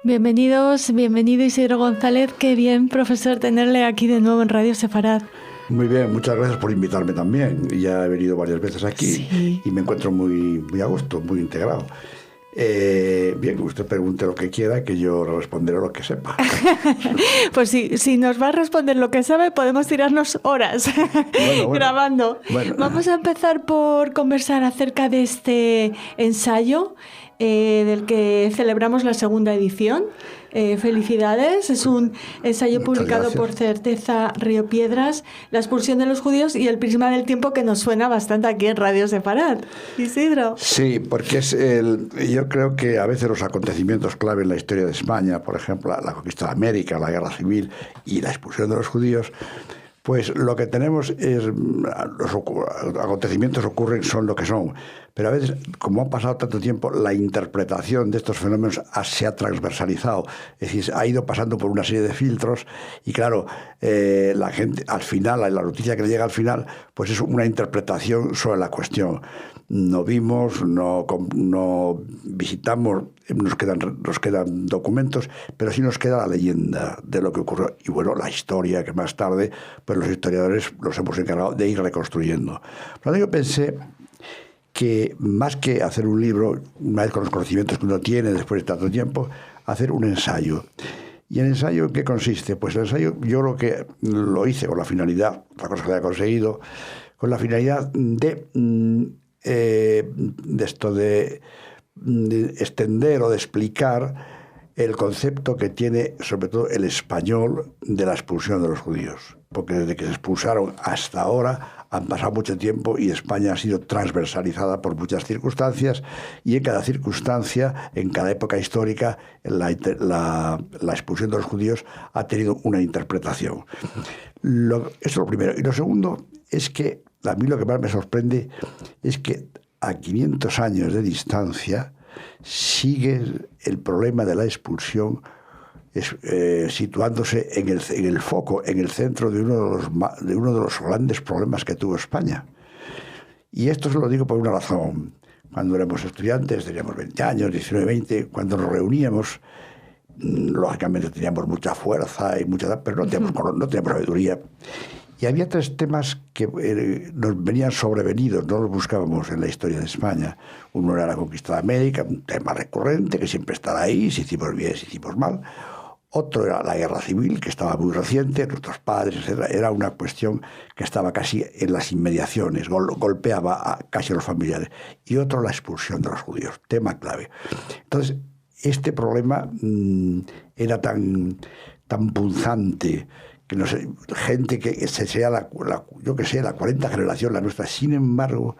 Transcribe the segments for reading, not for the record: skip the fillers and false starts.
Bienvenido Isidro González. Qué bien, profesor, tenerle aquí de nuevo en Radio Sefarad. Muy bien, muchas gracias por invitarme también. Ya he venido varias veces aquí sí. Y me encuentro muy a gusto, muy integrado. Bien, usted pregunte lo que quiera, que yo responderé lo que sepa. Pues si nos va a responder lo que sabe, podemos tirarnos horas grabando. Bueno. Vamos a empezar por conversar acerca de este ensayo del que celebramos la segunda edición. Felicidades, es un ensayo publicado por Certeza Río Piedras, La expulsión de los judíos y el prisma del tiempo, que nos suena bastante aquí en Radio Sefarad. Isidro. Sí, porque yo creo que a veces los acontecimientos clave en la historia de España, por ejemplo, la conquista de América, la guerra civil y la expulsión de los judíos, pues lo que tenemos es, los acontecimientos son lo que son, pero a veces, como ha pasado tanto tiempo, la interpretación de estos fenómenos se ha transversalizado, es decir, ha ido pasando por una serie de filtros y claro, la gente, al final, la noticia que le llega al final, pues es una interpretación sobre la cuestión. No vimos, no visitamos, nos quedan documentos, pero sí nos queda la leyenda de lo que ocurrió. Y bueno, la historia que más tarde, pues los historiadores los hemos encargado de ir reconstruyendo. Por lo tanto, yo pensé que más que hacer un libro, una vez con los conocimientos que uno tiene después de tanto tiempo, hacer un ensayo. ¿Y el ensayo en qué consiste? Pues el ensayo yo lo hice con la finalidad, otra cosa que había conseguido, con la finalidad de extender o de explicar el concepto que tiene sobre todo el español de la expulsión de los judíos, porque desde que se expulsaron hasta ahora han pasado mucho tiempo y España ha sido transversalizada por muchas circunstancias, y en cada circunstancia, en cada época histórica, la expulsión de los judíos ha tenido una interpretación. Eso es lo primero. Y lo segundo es que a mí lo que más me sorprende es que a 500 años de distancia sigue el problema de la expulsión situándose en el foco, en el centro de uno de los grandes problemas que tuvo España. Y esto se lo digo por una razón. Cuando éramos estudiantes, teníamos 20 años, 19, 20, cuando nos reuníamos, lógicamente teníamos mucha fuerza y mucha edad, pero no teníamos sabiduría. Y había tres temas que nos venían sobrevenidos, no los buscábamos en la historia de España. Uno era la conquista de América, un tema recurrente que siempre estará ahí, si hicimos bien, si hicimos mal. Otro era la guerra civil, que estaba muy reciente, nuestros padres, etc. Era una cuestión que estaba casi en las inmediaciones, golpeaba casi a los familiares. Y otro, la expulsión de los judíos, tema clave. Entonces, este problema era tan punzante, que no sé, gente que sea la 40 generación, la nuestra. Sin embargo,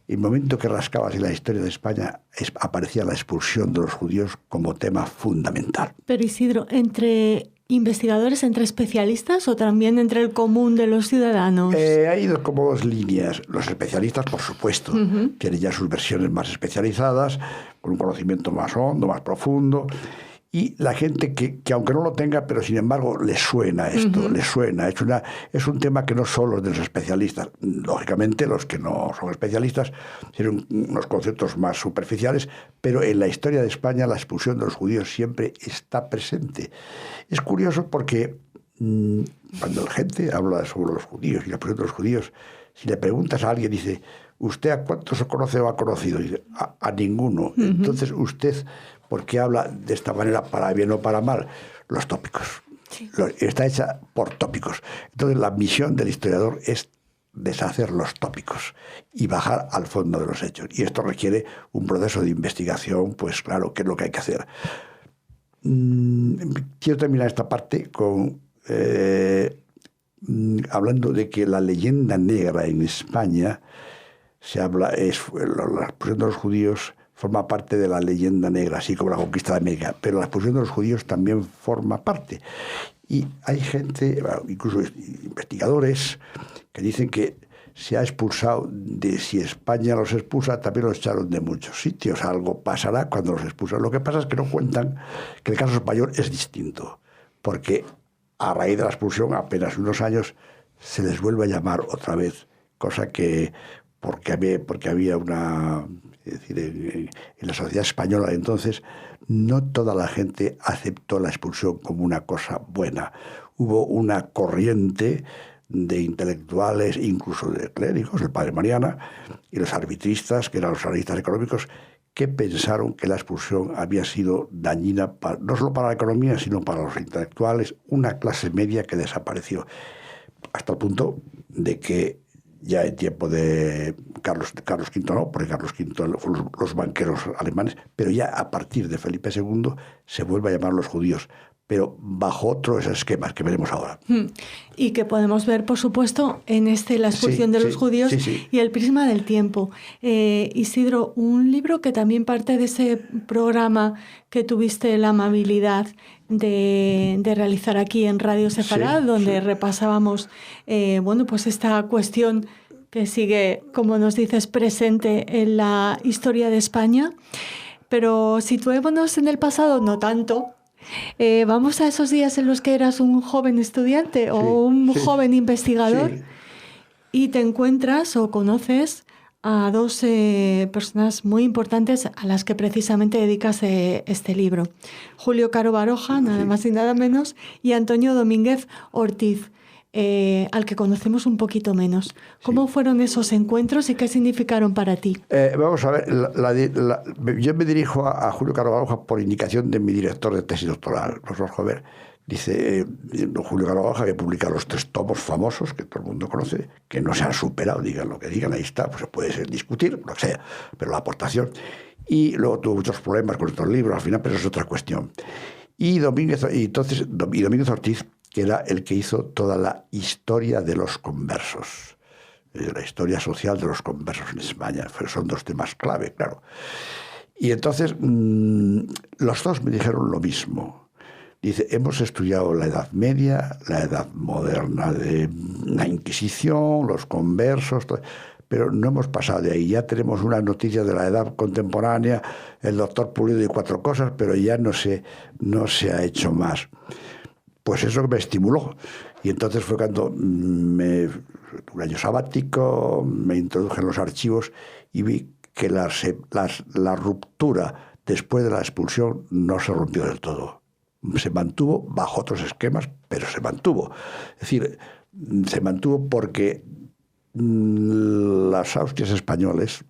el momento que rascabas en la historia de España aparecía la expulsión de los judíos como tema fundamental. Pero Isidro, ¿entre investigadores, entre especialistas o también entre el común de los ciudadanos? Ha ido como dos líneas. Los especialistas, por supuesto, tienen ya sus versiones más especializadas, con un conocimiento más hondo, más profundo. Y la gente que aunque no lo tenga, pero sin embargo le suena esto, le suena. Es un tema que no solo es de los especialistas. Lógicamente los que no son especialistas tienen unos conceptos más superficiales, pero en la historia de España la expulsión de los judíos siempre está presente. Es curioso porque cuando la gente habla sobre los judíos y la expulsión de los judíos, si le preguntas a alguien, dice, ¿usted a cuántos se conoce o ha conocido? Dice, a ninguno. Entonces usted, ¿por qué habla de esta manera, para bien o para mal? Los tópicos. Sí. Está hecha por tópicos. Entonces la misión del historiador es deshacer los tópicos y bajar al fondo de los hechos. Y esto requiere un proceso de investigación, pues claro, ¿qué es lo que hay que hacer? Quiero terminar esta parte con hablando de que la leyenda negra en España la expulsión de los judíos forma parte de la leyenda negra, así como la conquista de América, pero la expulsión de los judíos también forma parte. Y hay gente, incluso investigadores, que dicen que se ha expulsado, si España los expulsa, también los echaron de muchos sitios. Algo pasará cuando los expulsan. Lo que pasa es que no cuentan que el caso español es distinto, porque a raíz de la expulsión, apenas unos años, se les vuelve a llamar otra vez, cosa que porque había una... Es decir, en la sociedad española de entonces, no toda la gente aceptó la expulsión como una cosa buena. Hubo una corriente de intelectuales, incluso de clérigos, el padre Mariana, y los arbitristas, que eran los analistas económicos, que pensaron que la expulsión había sido dañina no solo para la economía, sino para los intelectuales, una clase media que desapareció, hasta el punto de que ya en tiempo de Carlos V no, porque Carlos V fueron los banqueros alemanes, pero ya a partir de Felipe II se vuelve a llamar los judíos, pero bajo otros esquemas que veremos ahora. Y que podemos ver, por supuesto, en la expulsión de los judíos y el prisma del tiempo. Isidro, un libro que también parte de ese programa que tuviste la amabilidad de realizar aquí en Radio Sefarad, donde repasábamos pues esta cuestión que sigue, como nos dices, presente en la historia de España. Pero situémonos en el pasado, no tanto. Vamos a esos días en los que eras un joven estudiante o un joven investigador y te encuentras o conoces a dos personas muy importantes a las que precisamente dedicas este libro. Julio Caro Baroja, nada más y nada menos, y Antonio Domínguez Ortiz, al que conocemos un poquito menos. ¿Cómo fueron esos encuentros y qué significaron para ti? Vamos a ver, yo me dirijo a Julio Caro Baroja por indicación de mi director de tesis doctoral, profesor Jover. Dice, Julio Caro Baroja, que publica los 3 tomos famosos que todo el mundo conoce, que no se han superado, digan lo que digan, ahí está, pues se puede discutir, lo que sea, pero la aportación. Y luego tuvo muchos problemas con estos libros, al final, pero eso es otra cuestión. Y Domínguez Ortiz, que era el que hizo toda la historia de los conversos, la historia social de los conversos en España. Son 2 temas clave, claro. Y entonces los dos me dijeron lo mismo. Dice, hemos estudiado la Edad Media, la Edad Moderna de la Inquisición, los conversos, todo, pero no hemos pasado de ahí. Ya tenemos una noticia de la Edad Contemporánea, el doctor Pulido y 4 cosas, pero ya no se ha hecho más. Pues eso me estimuló. Y entonces fue cuando un año sabático, me introduje en los archivos y vi que la ruptura después de la expulsión no se rompió del todo. Se mantuvo bajo otros esquemas, pero se mantuvo. Es decir, se mantuvo porque las Austrias españoles,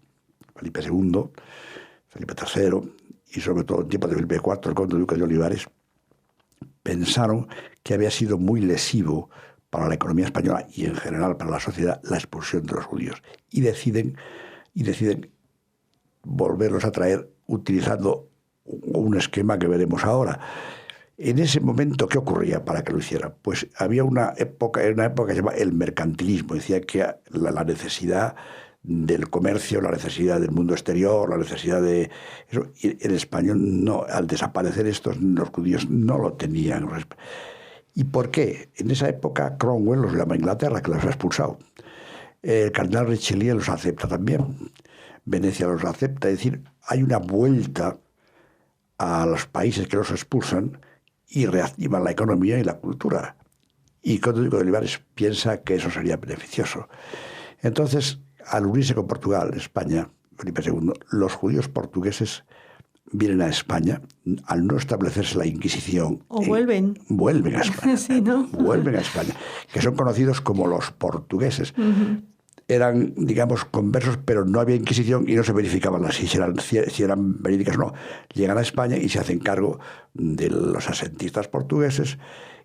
Felipe II, Felipe III y sobre todo en tiempo de Felipe IV, el conde duque de Olivares, pensaron que había sido muy lesivo para la economía española y en general para la sociedad la expulsión de los judíos y deciden volverlos a traer utilizando un esquema que veremos ahora. En ese momento, ¿qué ocurría para que lo hicieran? Pues había una época que se llama el mercantilismo. Decía que la necesidad del comercio, la necesidad del mundo exterior, la necesidad de eso. Y en español, no, al desaparecer estos, los judíos no lo tenían. ¿Y por qué? En esa época Cromwell los llama a Inglaterra, que los ha expulsado. El cardenal Richelieu los acepta también. Venecia los acepta. Es decir, hay una vuelta a los países que los expulsan y reactivan la economía y la cultura. Y Conde Duque de Olivares piensa que eso sería beneficioso. Entonces, al unirse con Portugal, España, Felipe II, los judíos portugueses vienen a España, al no establecerse la Inquisición. Vuelven. Vuelven a España. Sí, ¿no? Vuelven a España, que son conocidos como los portugueses. Eran, digamos, conversos, pero no había Inquisición y no se verificaban si eran verídicas o no. Llegan a España y se hacen cargo de los asentistas portugueses.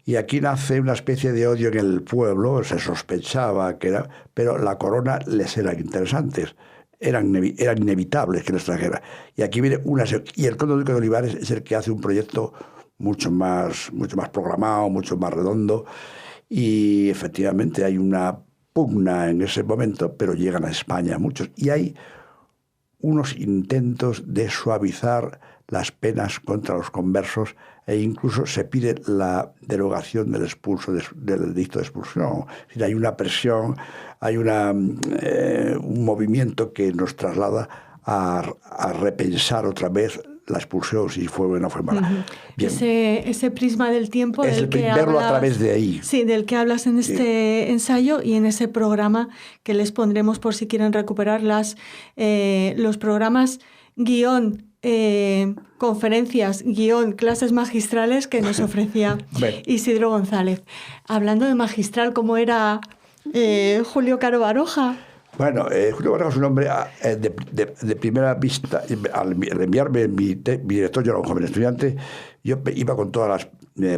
Y aquí nace una especie de odio en el pueblo, se sospechaba que era, pero la corona les eran interesantes, eran inevitables que les trajera. Y aquí viene y el conde duque de Olivares es el que hace un proyecto mucho más programado, mucho más redondo, y efectivamente hay una pugna en ese momento, pero llegan a España muchos, y hay unos intentos de suavizar las penas contra los conversos e incluso se pide la derogación del edicto de expulsión. Es decir, hay una presión, hay un movimiento que nos traslada a repensar otra vez la expulsión, si fue buena o fue mala. Bien. Ese prisma del tiempo es del el que verlo hablas, a través de ahí. Sí, del que hablas en este ensayo y en ese programa que les pondremos por si quieren recuperar los programas guión conferencias, guión clases magistrales que nos ofrecía Isidro González. Hablando de magistral, ¿cómo era Julio Caro Baroja? Bueno, Julio Baroja es un hombre de primera vista. Al enviarme mi director, yo era un joven estudiante, yo iba con todas las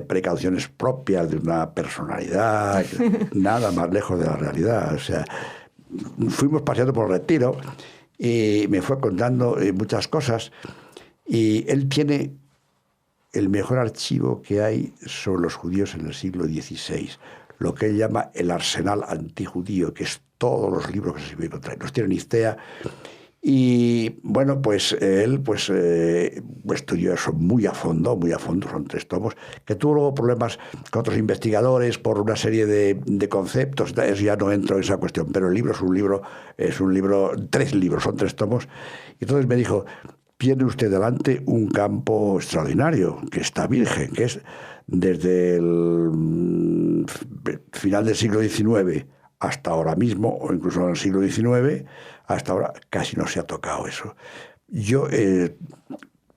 precauciones propias de una personalidad, nada más lejos de la realidad. O sea, fuimos paseando por el Retiro y me fue contando muchas cosas. Y él tiene el mejor archivo que hay sobre los judíos en el siglo XVI, lo que él llama el arsenal antijudío, que es todos los libros que se pueden encontrar. Los tiene en Icea. Y bueno, pues él estudió eso muy a fondo, son 3 tomos, que tuvo luego problemas con otros investigadores por una serie de conceptos. Eso ya no entro en esa cuestión, pero el libro es un libro, 3 libros, son 3 tomos. Y entonces me dijo: tiene usted delante un campo extraordinario, que está virgen, que es desde el final del siglo XIX hasta ahora mismo, o incluso en el siglo XIX, hasta ahora casi no se ha tocado eso. Yo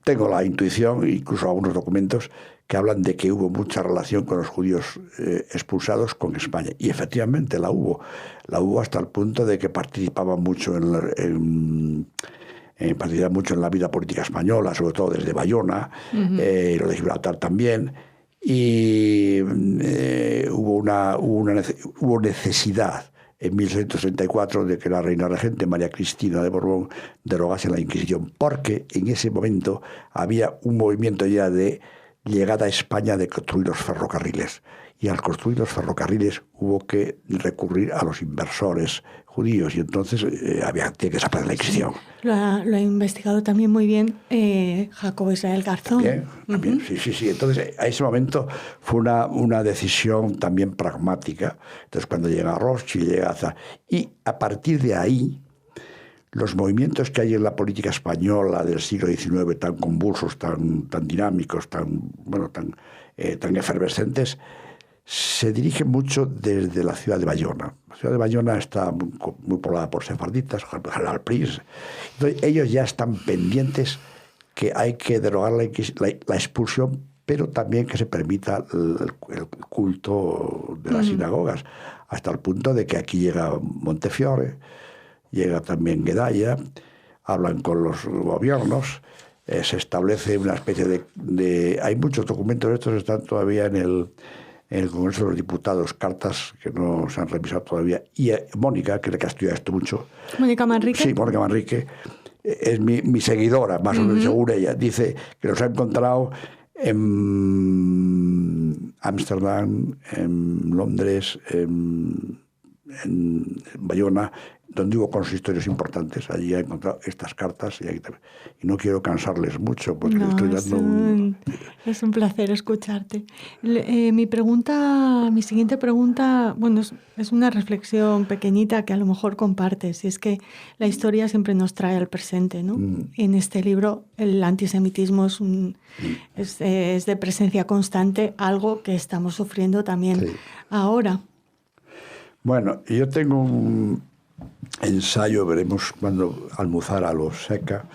tengo la intuición, incluso algunos documentos, que hablan de que hubo mucha relación con los judíos expulsados con España. Y efectivamente la hubo. La hubo hasta el punto de que participaban mucho participaban mucho en la vida política española, sobre todo desde Bayona, y lo de Gibraltar también. Y hubo necesidad en 1634 de que la reina regente María Cristina de Borbón derogase la Inquisición, porque en ese momento había un movimiento ya de llegada a España de construir los ferrocarriles. Y al construir los ferrocarriles hubo que recurrir a los inversores judíos, y entonces tiene que desaparecer la Inquisición. Lo ha investigado también muy bien Jacobo Israel Garzón. Bien, sí. Entonces, a ese momento fue una decisión también pragmática. Entonces, cuando llega Rothschild, y a partir de ahí, los movimientos que hay en la política española del siglo XIX, tan convulsos, tan dinámicos, tan efervescentes, se dirige mucho desde la ciudad de Bayona. La ciudad de Bayona está muy poblada por sefarditas, General Prince. Entonces, ellos ya están pendientes que hay que derogar la expulsión, pero también que se permita el culto de las sinagogas, hasta el punto de que aquí llega Montefiore, llega también Guedalla, hablan con los gobiernos, se establece una especie de... Hay muchos documentos, estos están todavía en el Congreso de los Diputados, cartas que no se han revisado todavía. Y Mónica, que es la que ha estudiado esto mucho. ¿Mónica Manrique? Sí, Mónica Manrique. Es mi seguidora, más o menos, según ella. Dice que los ha encontrado en Ámsterdam, en Londres, en Bayona, donde hubo consistorios importantes. Allí ha encontrado estas cartas y no quiero cansarles mucho porque estoy dando es un placer escucharte. Mi siguiente pregunta, bueno, es una reflexión pequeñita que a lo mejor compartes, y es que la historia siempre nos trae al presente, ¿no? En este libro el antisemitismo es de presencia constante, algo que estamos sufriendo también ahora. Bueno, yo tengo un ensayo, veremos cuando Almuzara lo seca,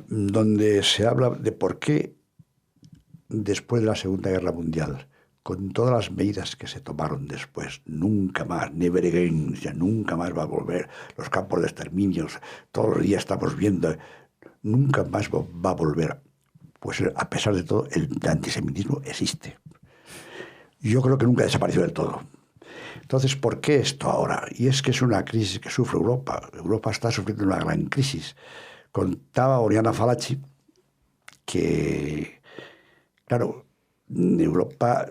donde se habla de por qué después de la Segunda Guerra Mundial, con todas las medidas que se tomaron después, nunca más, never again, ya nunca más va a volver, los campos de exterminios, todos los días estamos viendo, nunca más va a volver. Pues a pesar de todo, el antisemitismo existe. Yo creo que nunca desapareció del todo. Entonces, ¿por qué esto ahora? Y es que es una crisis que sufre Europa. Europa está sufriendo una gran crisis. Contaba Oriana Fallaci que, claro, Europa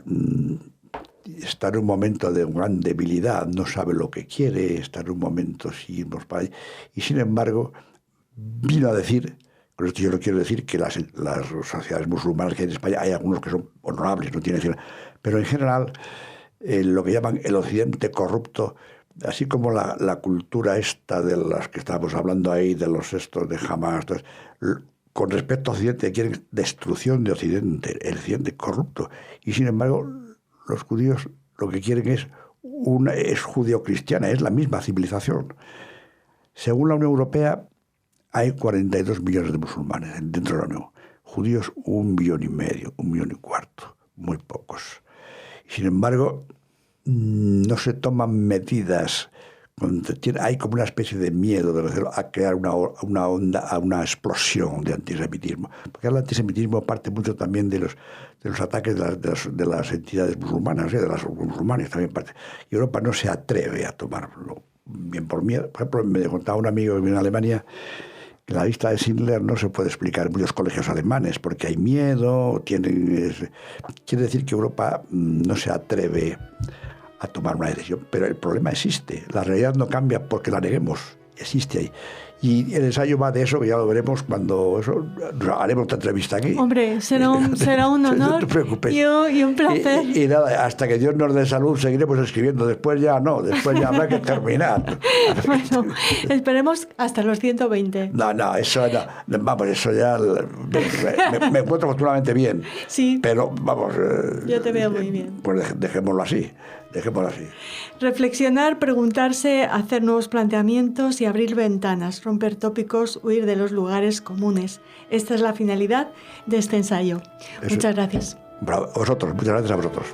está en un momento de gran debilidad, no sabe lo que quiere, está en un momento y sin embargo vino a decir, con esto yo no quiero decir que las sociedades musulmanas que hay en España hay algunos que son honorables, no tiene que decir, pero en general lo que llaman el occidente corrupto, así como la cultura esta de las que estábamos hablando ahí, de los estos de Hamas, con respecto a Occidente quieren destrucción de Occidente, el Occidente corrupto. Y sin embargo, los judíos lo que quieren es judeocristiana, es la misma civilización. Según la Unión Europea, hay 42 millones de musulmanes dentro de la Unión. Judíos 1,5 millones, 1,25 millones, muy pocos. Sin embargo, no se toman medidas. Hay como una especie de miedo a crear una onda, a una explosión de antisemitismo. Porque el antisemitismo parte mucho también de los ataques de las entidades musulmanas, de los musulmanes también parte. Y Europa no se atreve a tomarlo bien por miedo. Por ejemplo, me contaba un amigo que vive en Alemania que la lista de Schindler no se puede explicar en muchos colegios alemanes porque hay miedo, quiere decir que Europa no se atreve a tomar una decisión, pero el problema existe. La realidad no cambia porque la neguemos, existe ahí. Y el ensayo va de eso, que ya lo veremos cuando haremos otra entrevista aquí. Hombre, será un honor. No te preocupes. Y un placer. Y nada, hasta que Dios nos dé salud seguiremos escribiendo. Después ya habrá que terminar. Bueno, esperemos hasta los 120. No, eso no. Vamos, eso ya me encuentro afortunadamente bien. Sí. Pero vamos. Yo te veo muy bien. Pues dejémoslo así. Reflexionar, preguntarse, hacer nuevos planteamientos y abrir ventanas, romper tópicos, huir de los lugares comunes. Esta es la finalidad de este ensayo. Eso. Muchas gracias. Muchas gracias a vosotros.